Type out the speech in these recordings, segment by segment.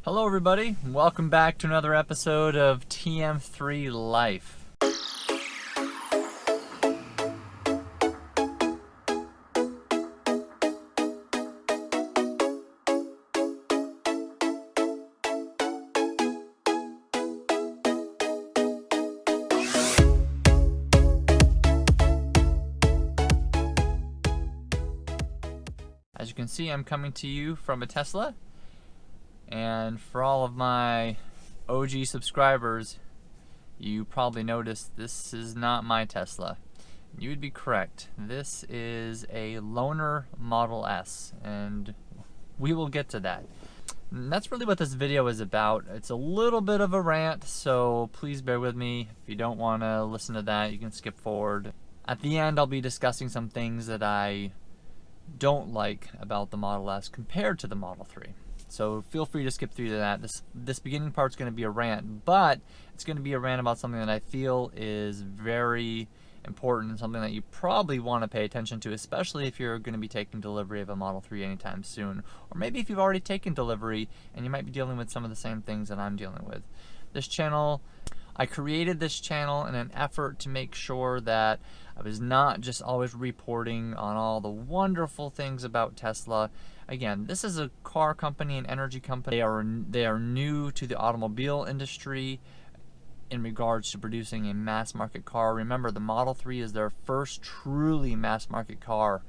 Hello everybody, welcome back to another episode of TM3 Life. As you can see, I'm coming to you from a Tesla. And for all of my OG subscribers, you probably noticed this is not my Tesla. You would be correct. This is a loaner Model S, and we will get to that. And that's really what this video is about. It's a little bit of a rant, so please bear with me. If you don't want to listen to that, you can skip forward. At the end, I'll be discussing some things that I don't like about the Model S compared to the Model 3. So feel free to skip through to that. This beginning part's going to be a rant, but it's going to be a rant about something that I feel is very important and something that you probably want to pay attention to, especially if you're going to be taking delivery of a Model 3 anytime soon. Or maybe if you've already taken delivery and you might be dealing with some of the same things that I'm dealing with. I created this channel in an effort to make sure that I was not just always reporting on all the wonderful things about Tesla. Again, this is a car company, an energy company. They are new to the automobile industry in regards to producing a mass market car. Remember, the Model 3 is their first truly mass market car.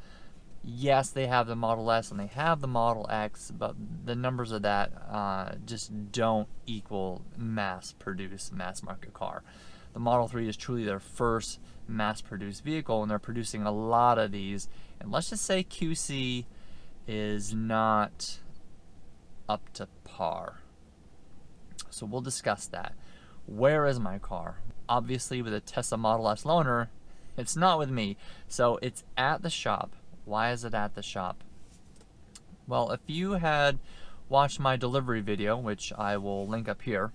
Yes, they have the Model S and they have the Model X, but the numbers of that just don't equal mass-produced mass market car. The Model 3 is truly their first mass-produced vehicle, and they're producing a lot of these. And let's just say QC is not up to par. So we'll discuss that. Where is my car? Obviously, with a Tesla Model S loaner, it's not with me. So it's at the shop. Why is it at the shop? Well, if you had watched my delivery video, which I will link up here,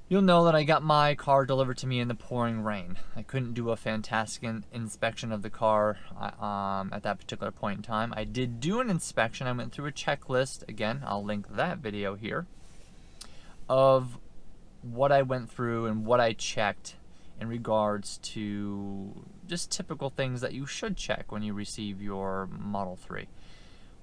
you'll know that I got my car delivered to me in the pouring rain. I couldn't do a fantastic inspection of the car at that particular point in time. I did do an inspection. I went through a checklist. Again, I'll link that video here of what I went through and what I checked in regards to just typical things that you should check when you receive your Model 3.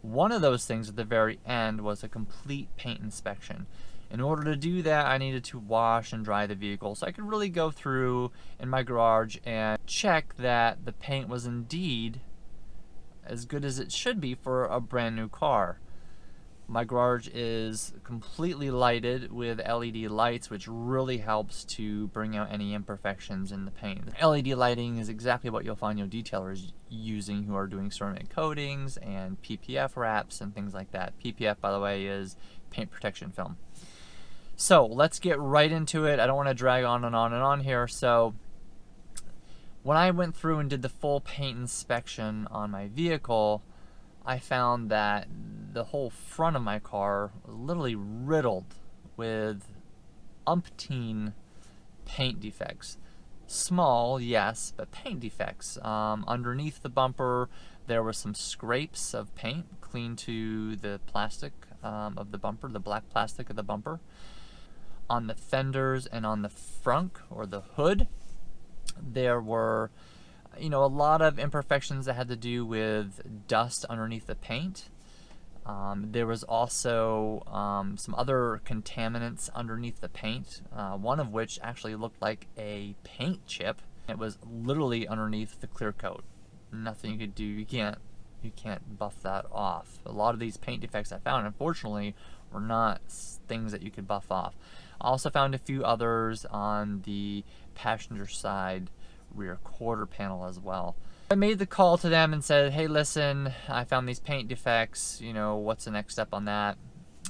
One of those things at the very end was a complete paint inspection. In order to do that, I needed to wash and dry the vehicle so I could really go through in my garage and check that the paint was indeed as good as it should be for a brand new car. My garage is completely lighted with LED lights, which really helps to bring out any imperfections in the paint. LED lighting is exactly what you'll find your detailers using who are doing ceramic coatings and PPF wraps and things like that. PPF, by the way, is paint protection film. So let's get right into it. I don't want to drag on and on and on here. So when I went through and did the full paint inspection on my vehicle, I found that the whole front of my car was literally riddled with umpteen paint defects. Small, yes, but paint defects. Underneath the bumper, there were some scrapes of paint clean to the plastic of the bumper, the black plastic of the bumper. On the fenders and on the frunk or the hood, there were a lot of imperfections that had to do with dust underneath the paint. There was also some other contaminants underneath the paint, one of which actually looked like a paint chip. It was literally underneath the clear coat. Nothing you could do. You can't buff that off. A lot of these paint defects I found, unfortunately, were not things that you could buff off. I also found a few others on the passenger side rear quarter panel as well. I made the call to them and said, hey, listen, I found these paint defects, what's the next step on that?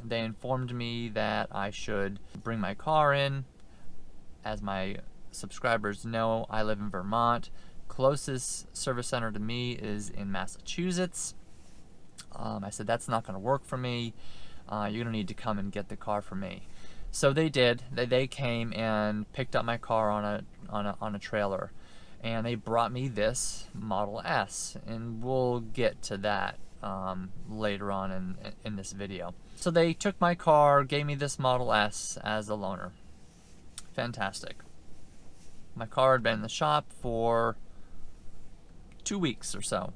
They informed me that I should bring my car in. As my subscribers know, I live in Vermont. Closest service center to me is in Massachusetts. I said, that's not going to work for me. You're going to need to come and get the car for me. So they did. They came and picked up my car on a trailer. And they brought me this Model S, and we'll get to that later on in this video. So they took my car, gave me this Model S as a loaner. Fantastic. My car had been in the shop for 2 weeks or so.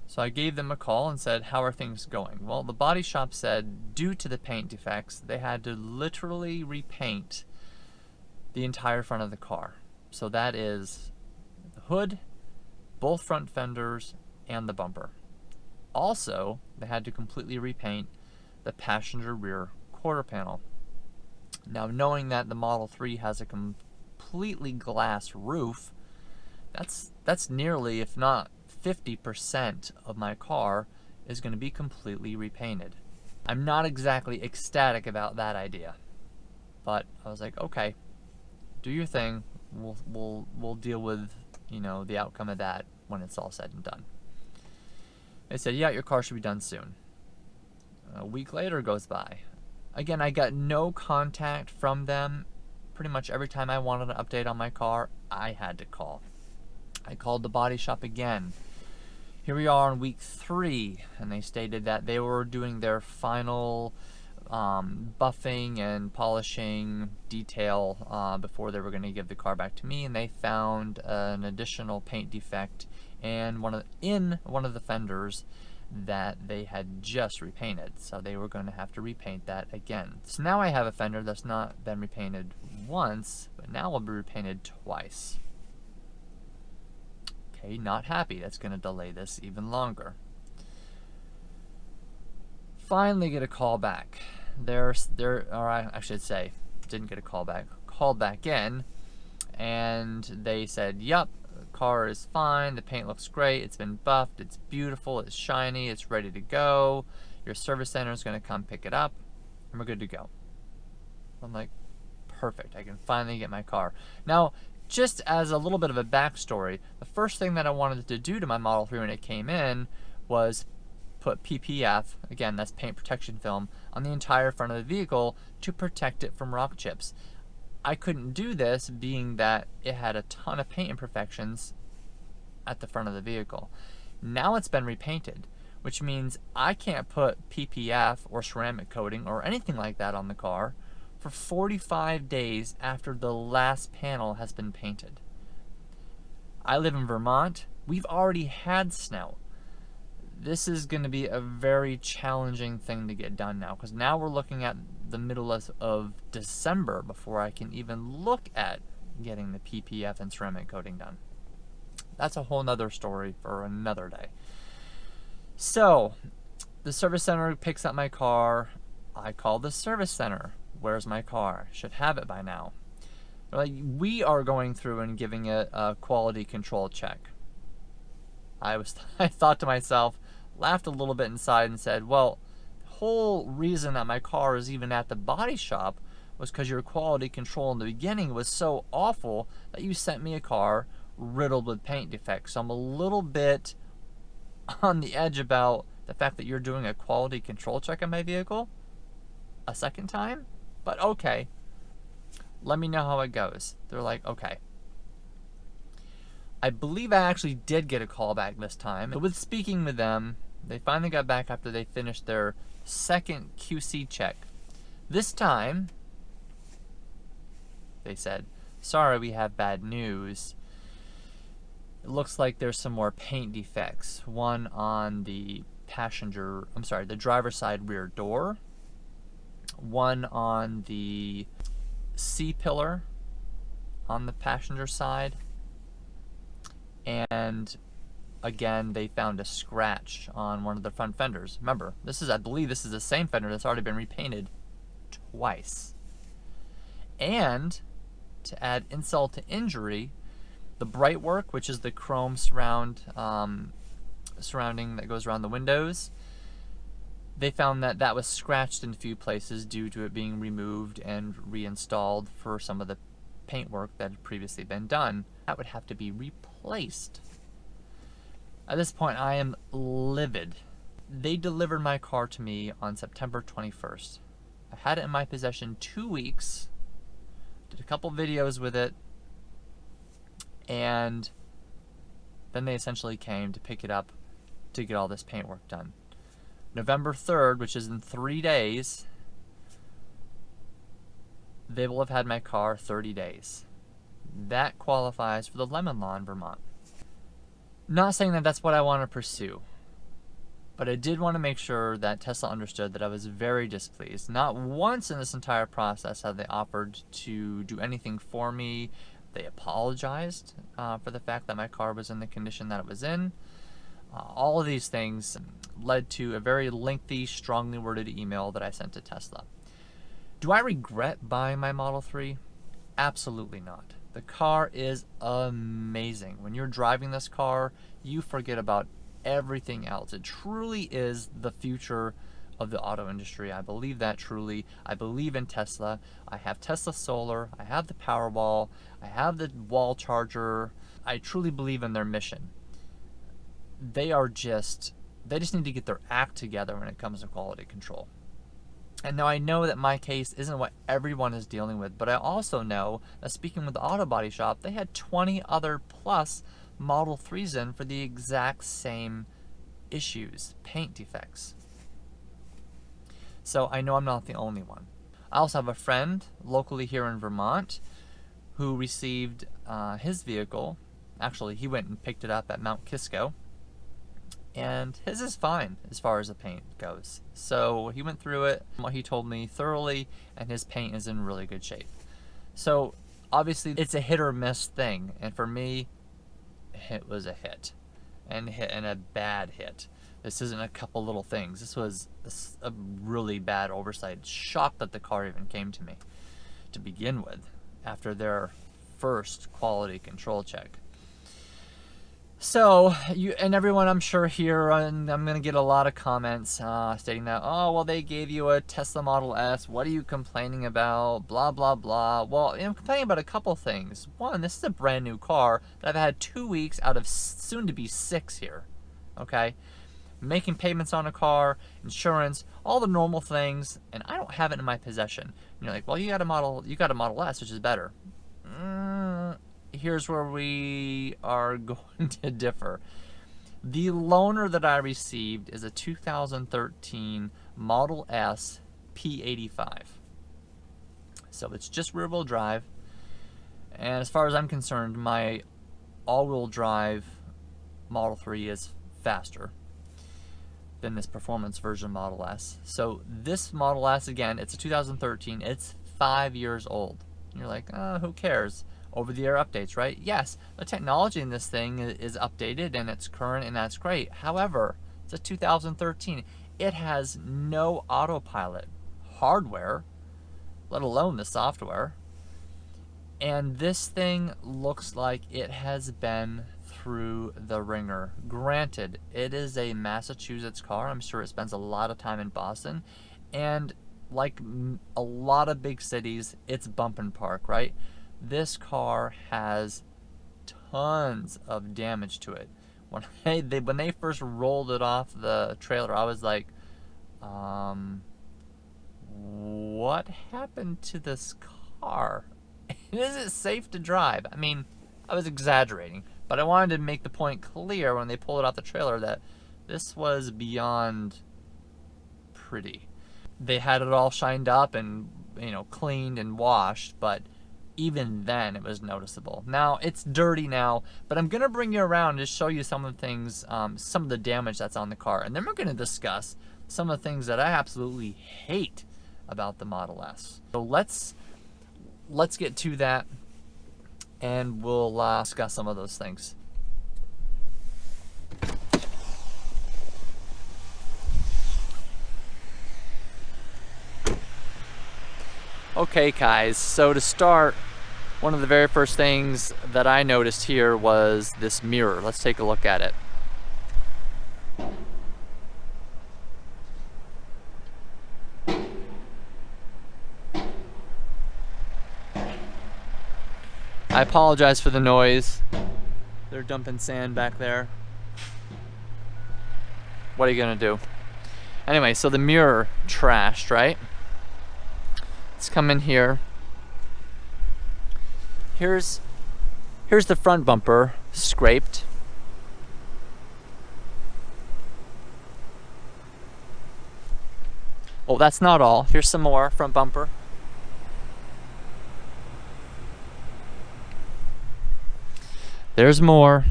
So I gave them a call and said, how are things going? Well, the body shop said due to the paint defects, they had to literally repaint the entire front of the car. So that is the hood, both front fenders, and the bumper. Also, they had to completely repaint the passenger rear quarter panel. Now, knowing that the Model 3 has a completely glass roof, that's nearly, if not 50% of my car is going to be completely repainted. I'm not exactly ecstatic about that idea, but I was like, okay, do your thing. We'll deal with, you know, the outcome of that when it's all said and done. They said, yeah, your car should be done soon. A week later goes by. Again, I got no contact from them. Pretty much every time I wanted an update on my car, I had to call. I called the body shop again. Here we are on week 3, and they stated that they were doing their final buffing and polishing detail before they were going to give the car back to me, and they found an additional paint defect in one of the fenders that they had just repainted, so they were going to have to repaint that again. So now I have a fender that's not been repainted once, but now will be repainted twice. Okay, not happy. That's going to delay this even longer. Finally get a call back. Or I should say, didn't get a call back. Called back in, and they said, "Yup, the car is fine. The paint looks great. It's been buffed. It's beautiful. It's shiny. It's ready to go. Your service center is going to come pick it up, and we're good to go." I'm like, perfect. I can finally get my car now. Just as a little bit of a backstory, the first thing that I wanted to do to my Model 3 when it came in was put PPF, again that's paint protection film, on the entire front of the vehicle to protect it from rock chips. I couldn't do this being that it had a ton of paint imperfections at the front of the vehicle. Now it's been repainted, which means I can't put PPF or ceramic coating or anything like that on the car for 45 days after the last panel has been painted. I live in Vermont. We've already had snow. This is going to be a very challenging thing to get done now, because now we're looking at the middle of December before I can even look at getting the PPF and ceramic coating done. That's a whole nother story for another day. So the service center picks up my car. I call the service center. Where's my car? Should have it by now. They're like, we are going through and giving it a quality control check. I thought to myself, laughed a little bit inside and said, well, the whole reason that my car is even at the body shop was because your quality control in the beginning was so awful that you sent me a car riddled with paint defects. So I'm a little bit on the edge about the fact that you're doing a quality control check on my vehicle a second time. But okay, let me know how it goes. They're like, okay. I believe I actually did get a call back this time. But with speaking with them, they finally got back after they finished their second QC check. This time, they said, sorry, we have bad news. It looks like there's some more paint defects. One on the the driver's side rear door. One on the C-pillar on the passenger side. And again, they found a scratch on one of the front fenders. Remember, I believe this is the same fender that's already been repainted twice. And to add insult to injury, the bright work, which is the chrome surrounding that goes around the windows, they found that that was scratched in a few places due to it being removed and reinstalled for some of the paint work that had previously been done. That would have to be replaced. At this point, I am livid. They delivered my car to me on September 21st. I had it in my possession 2 weeks, did a couple videos with it, and then they essentially came to pick it up to get all this paint work done. November 3rd, which is in 3 days, they will have had my car 30 days. That qualifies for the lemon law in Vermont. Not saying that that's what I want to pursue, but I did want to make sure that Tesla understood that I was very displeased. Not once in this entire process have they offered to do anything for me. They apologized for the fact that my car was in the condition that it was in. All of these things led to a very lengthy, strongly worded email that I sent to Tesla. Do I regret buying my Model 3? Absolutely not. The car is amazing. When you're driving this car, you forget about everything else. It truly is the future of the auto industry. I believe that truly. I believe in Tesla. I have Tesla Solar. I have the Powerwall. I have the wall charger. I truly believe in their mission. They just need to get their act together when it comes to quality control. And now I know that my case isn't what everyone is dealing with, but I also know that speaking with the auto body shop, they had 20 other plus Model 3s in for the exact same issues, paint defects. So I know I'm not the only one. I also have a friend locally here in Vermont who received his vehicle. Actually, he went and picked it up at Mount Kisco, and his is fine as far as the paint goes. So he went through it, he told me thoroughly, and his paint is in really good shape. So obviously it's a hit or miss thing, and for me, it was a hit, and a bad hit. This isn't a couple little things. This was a really bad oversight. Shocked that the car even came to me to begin with after their first quality control check. So, and everyone I'm sure here, and I'm going to get a lot of comments stating that, oh, well, they gave you a Tesla Model S. What are you complaining about? Blah, blah, blah. Well, I'm complaining about a couple things. One, this is a brand new car that I've had 2 weeks out of soon to be 6 here. Okay? Making payments on a car, insurance, all the normal things, and I don't have it in my possession. And you're like, well, you got a Model S, which is better. Here's where we are going to differ. The loaner that I received is a 2013 Model S P85. So it's just rear-wheel drive. And as far as I'm concerned, my all-wheel drive Model 3 is faster than this performance version Model S. So this Model S, again, it's a 2013. It's 5 years old. And you're like, who cares? Over-the-air updates, right? Yes, the technology in this thing is updated and it's current, and that's great. However, it's a 2013. It has no autopilot hardware, let alone the software. And this thing looks like it has been through the ringer. Granted, it is a Massachusetts car. I'm sure it spends a lot of time in Boston. And like a lot of big cities, it's bump and park, right? This car has tons of damage to it. When they first rolled it off the trailer, I was like, what happened to this car? Is it safe to drive? I mean, I was exaggerating, but I wanted to make the point clear when they pulled it off the trailer that this was beyond pretty. They had it all shined up and, cleaned and washed, but even then it was noticeable. Now it's dirty now, but I'm gonna bring you around to show you some of the things, some of the damage that's on the car, and then we're gonna discuss some of the things that I absolutely hate about the Model S. So let's get to that, and we'll discuss some of those things. Okay, guys, so to start, one of the very first things that I noticed here was this mirror. Let's take a look at it. I apologize for the noise. They're dumping sand back there. What are you gonna do? Anyway, so the mirror trashed, right? Let's come in here. Here's the front bumper scraped. Oh, that's not all. Here's some more front bumper. There's more.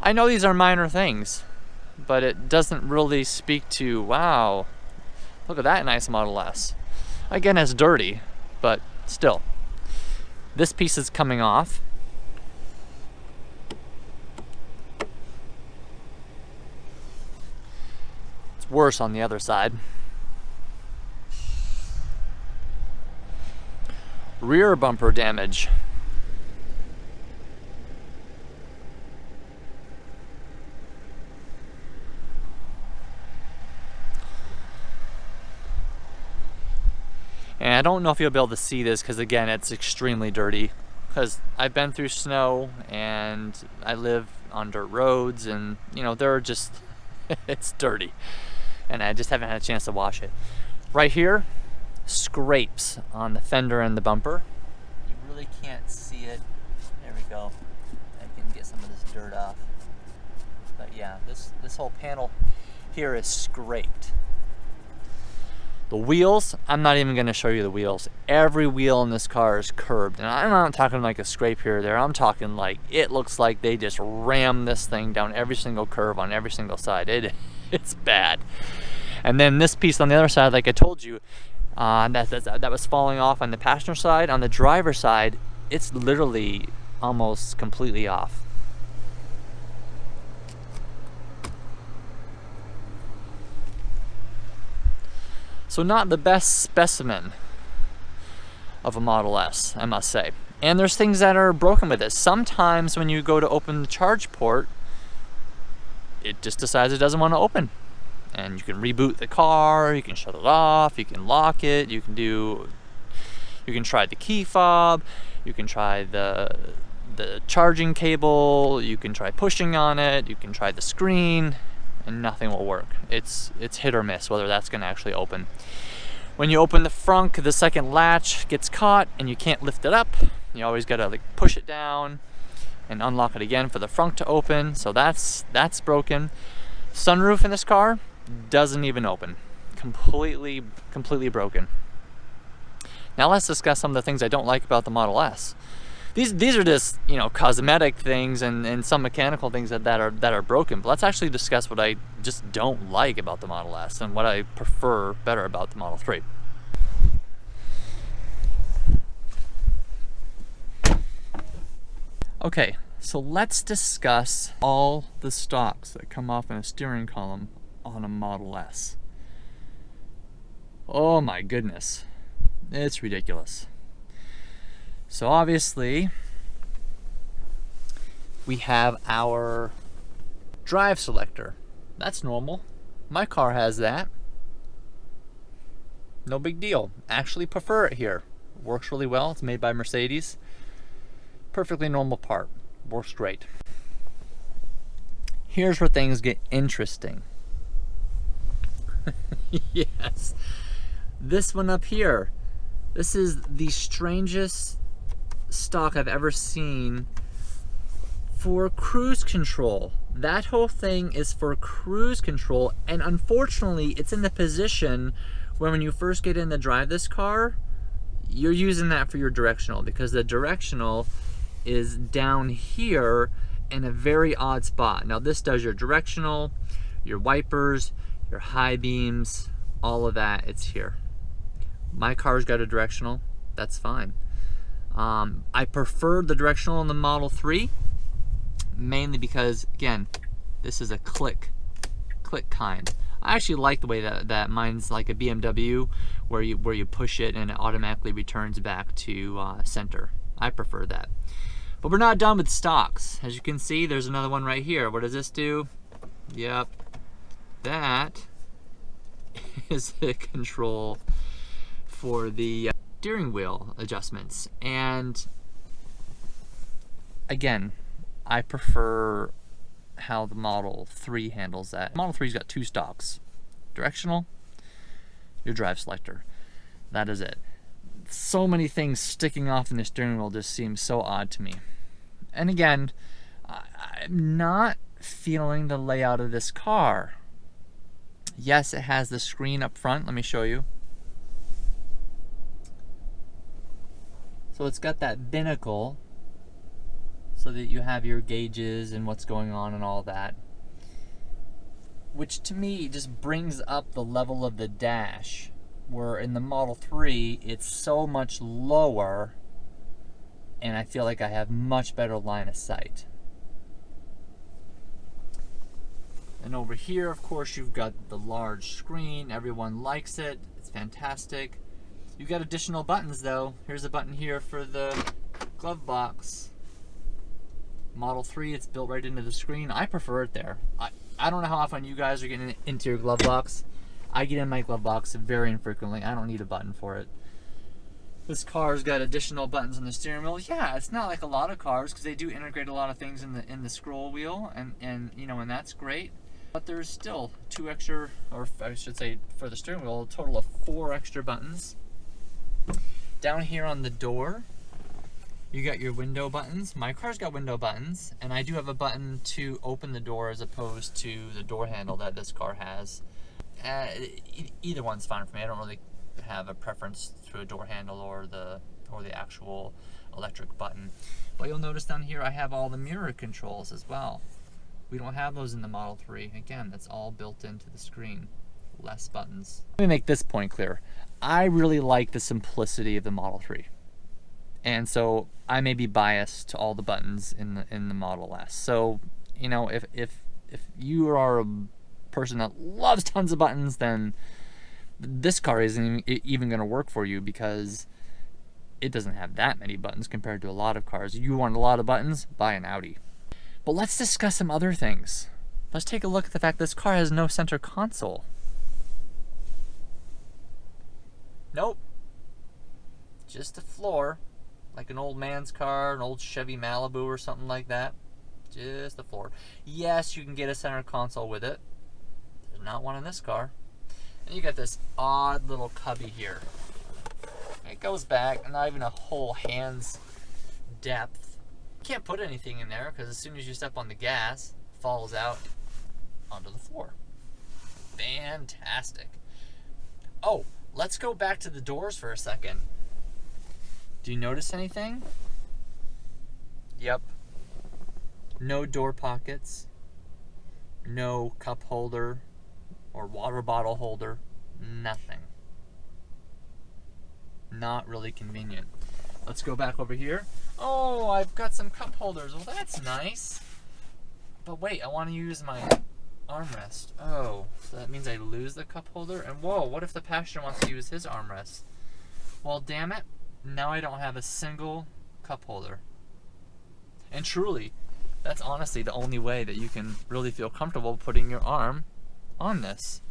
I know these are minor things, but it doesn't really speak to, wow, look at that nice Model S. Again, it's dirty, but still. This piece is coming off. It's worse on the other side. Rear bumper damage. And I don't know if you'll be able to see this because, again, it's extremely dirty. Because I've been through snow and I live on dirt roads, and you know, they're just, it's dirty. And I just haven't had a chance to wash it. Right here, scrapes on the fender and the bumper. You really can't see it. There we go. I can get some of this dirt off. But yeah, this whole panel here is scraped. The wheels, I'm not even going to show you the wheels. Every wheel in this car is curved. And I'm not talking like a scrape here or there. I'm talking like it looks like they just rammed this thing down every single curve on every single side. It's bad. And then this piece on the other side, like I told you, that was falling off on the passenger side. On the driver's side, it's literally almost completely off. So not the best specimen of a Model S, I must say. And there's things that are broken with this. Sometimes when you go to open the charge port, it just decides it doesn't want to open. And you can reboot the car, you can shut it off, you can lock it, you can try the key fob, you can try the charging cable, you can try pushing on it, you can try the screen, and nothing will work. It's hit or miss whether that's going to actually open. When you open the frunk, the second latch gets caught and you can't lift it up. You always got to like push it down and unlock it again for the frunk to open. So that's broken. Sunroof in this car doesn't even open. Completely broken. Now let's discuss some of the things I don't like about the Model S. These are just, you know, cosmetic things and some mechanical things that are broken. But let's actually discuss what I just don't like about the Model S and what I prefer better about the Model 3. Okay, so let's discuss all the stocks that come off in a steering column on a Model S. Oh my goodness, it's ridiculous. So obviously, we have our drive selector. That's normal. My car has that. No big deal. Actually prefer it here. Works really well. It's made by Mercedes. Perfectly normal part. Works great. Here's where things get interesting. Yes. This one up here. This is the strangest stock I've ever seen for cruise control. That whole thing is for cruise control, and unfortunately it's in the position where when you first get in to drive this car, you're using that for your directional, because the directional is down here in a very odd spot. Now this does your directional, your wipers, your high beams, all of that, it's here. My car's got a directional, that's fine. I prefer the directional in the Model 3, mainly because, again, this is a click kind. I actually like the way that mine's like a BMW, where you push it and it automatically returns back to center. I prefer that. But we're not done with stocks. As you can see, there's another one right here. What does this do? Yep, that is the control for the steering wheel adjustments. And again, I prefer how the Model 3 handles that. Model 3's got two stocks. Directional, your drive selector. That is it. so many things sticking off in the steering wheel just seems so odd to me. And again, I'm not feeling the layout of this car. Yes, it has the screen up front. Let me show you. So it's got that binnacle so that you have your gauges and what's going on and all that, which to me just brings up the level of the dash, where in the Model 3 it's so much lower and I feel like I have much better line of sight. And over here, of course, you've got the large screen. Everyone likes it. It's fantastic. You've got additional buttons though. Here's a button here for the Glovebox. Model 3, it's built right into the screen. I prefer it there. I don't know how often you guys are getting into your Glovebox. I get in my Glovebox very infrequently. I don't need a button for it. This car's got additional buttons on the steering wheel. Yeah, it's not like a lot of cars because they do integrate a lot of things in the scroll wheel, and you know, and that's great. But there's still 2 extra, or I should say for the steering wheel, a total of 4 extra buttons. Down here on the door, you got your window buttons. My car's got window buttons, and I do have a button to open the door as opposed to the door handle that this car has. Either one's fine for me. I don't really have a preference through a door handle or the actual electric button. But you'll notice down here I have all the mirror controls as well. We don't have those in the Model 3. Again, that's all built into the screen. Less buttons. Let me make this point clear. I really like the simplicity of the Model 3. And so I may be biased to all the buttons in the Model S. So, you know, if you are a person that loves tons of buttons, then this car isn't even going to work for you because it doesn't have that many buttons compared to a lot of cars. You want a lot of buttons? Buy an Audi. But let's discuss some other things. Let's take a look at the fact this car has no center console. Nope. Just a floor. Like an old man's car, an old Chevy Malibu or something like that. Just the floor. Yes, you can get a center console with it. There's not one in this car. And you got this odd little cubby here. It goes back, not even a whole hand's depth. You can't put anything in there because as soon as you step on the gas, it falls out onto the floor. Fantastic. Oh, let's go back to the doors for a second. Do you notice anything? Yep. No door pockets. No cup holder or water bottle holder. Nothing. Not really convenient. Let's go back over here. Oh, I've got some cup holders. Well, that's nice. But wait, I want to use my armrest. Oh, so that means I lose the cup holder? And whoa, what if the passenger wants to use his armrest? Well, damn it. Now I don't have a single cup holder. And truly, that's honestly the only way that you can really feel comfortable putting your arm on this.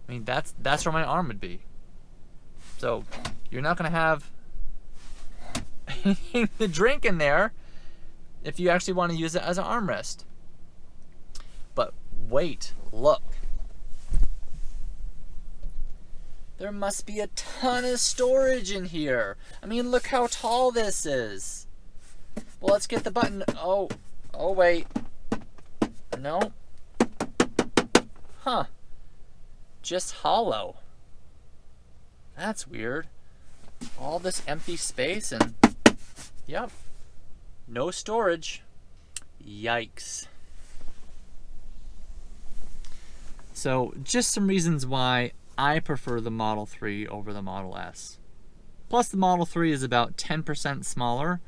I mean, that's where my arm would be. So, you're not going to have anything to drink in there if you actually want to use it as an armrest. But wait, look. There must be a ton of storage in here. I mean, look how tall this is. Well, let's get the button. Oh wait. No. Huh. Just hollow. That's weird. All this empty space and, yep, no storage. Yikes. So, just some reasons why I prefer the Model 3 over the Model S. Plus, the Model 3 is about 10% smaller,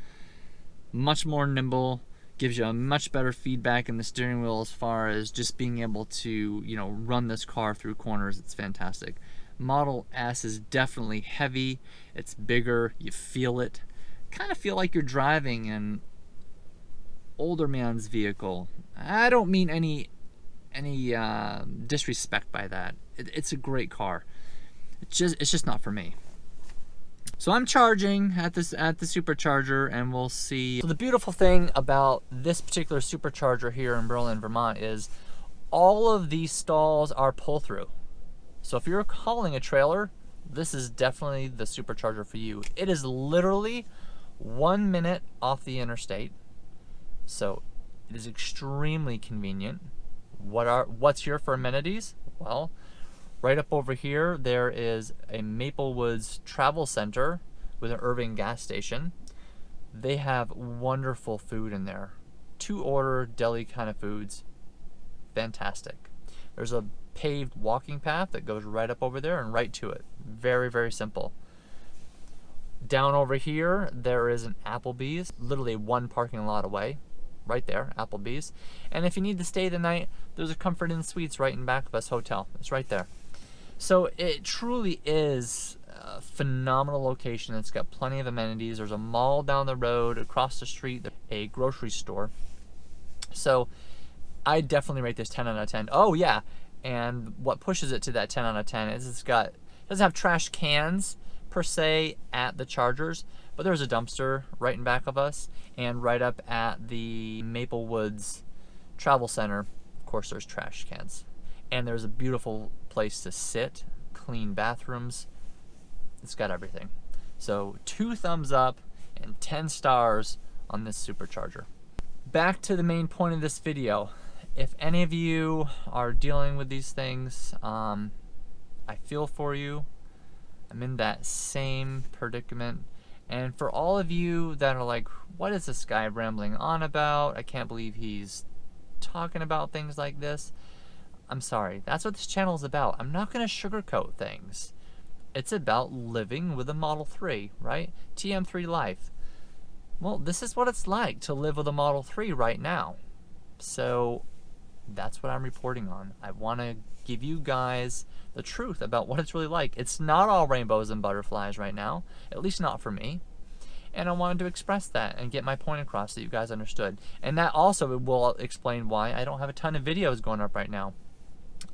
much more nimble, gives you a much better feedback in the steering wheel as far as just being able to, you know, run this car through corners. It's fantastic. Model S is definitely heavy. It's bigger. You feel it. Kind of feel like you're driving an older man's vehicle. I don't mean any disrespect by that. It's a great car. It's just not for me. So I'm charging at the supercharger, and we'll see. So the beautiful thing about this particular supercharger here in Berlin, Vermont, is all of these stalls are pull-through. So if you're hauling a trailer, this is definitely the supercharger for you. It is literally 1 minute off the interstate, so it is extremely convenient. What's here for amenities? Well, right up over here there is a Maple Woods travel center with an Irving gas station. They have wonderful food in there. To order deli kind of foods. Fantastic. There's a paved walking path that goes right up over there and right to it. Very, very simple. Down over here there is an Applebee's, literally one parking lot away. Right there, Applebee's. And if you need to stay the night, there's a Comfort Inn Suites right in back of us hotel. It's right there. So it truly is a phenomenal location. It's got plenty of amenities. There's a mall down the road, across the street, a grocery store. So I definitely rate this 10 out of 10. Oh yeah, and what pushes it to that 10 out of 10 is it doesn't have trash cans per se at the chargers, but there's a dumpster right in back of us, and right up at the Maple Woods Travel Center, of course, there's trash cans. And there's a beautiful place to sit, clean bathrooms. It's got everything. So 2 thumbs up and 10 stars on this supercharger. Back to the main point of this video. If any of you are dealing with these things, I feel for you. I'm in that same predicament. And for all of you that are like, what is this guy rambling on about? I can't believe he's talking about things like this. I'm sorry. That's what this channel is about. I'm not going to sugarcoat things. It's about living with a Model 3, right? TM3 life. Well, this is what it's like to live with a Model 3 right now. So that's what I'm reporting on. I want to give you guys the truth about what it's really like. It's not all rainbows and butterflies right now, at least not for me. And I wanted to express that and get my point across that you guys understood. And that also will explain why I don't have a ton of videos going up right now.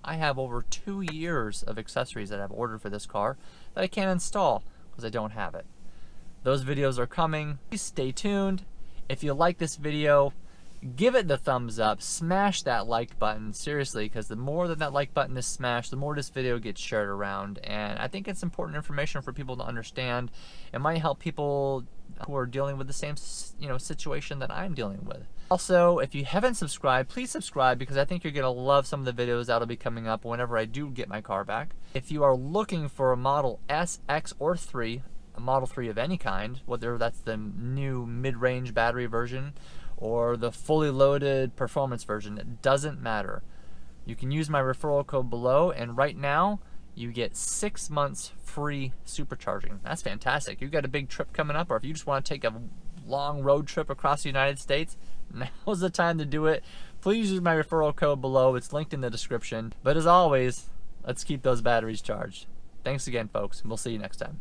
I have over 2 years of accessories that I've ordered for this car that I can't install because I don't have it. Those videos are coming. Please stay tuned. If you like this video, give it the thumbs up, smash that like button, seriously, because the more that like button is smashed, the more this video gets shared around, and I think it's important information for people to understand. It might help people who are dealing with the same situation that I'm dealing with. Also, if you haven't subscribed, please subscribe, because I think you're going to love some of the videos that'll be coming up whenever I do get my car back. If you are looking for a Model S, X, or 3, a Model 3 of any kind, whether that's the new mid-range battery version or the fully loaded performance version, it doesn't matter. You can use my referral code below, and right now you get 6 months free supercharging. That's fantastic. You've got a big trip coming up, or if you just want to take a long road trip across the United States, now's the time to do it. Please use my referral code below. It's linked in the description. But as always, let's keep those batteries charged. Thanks again, folks, and we'll see you next time.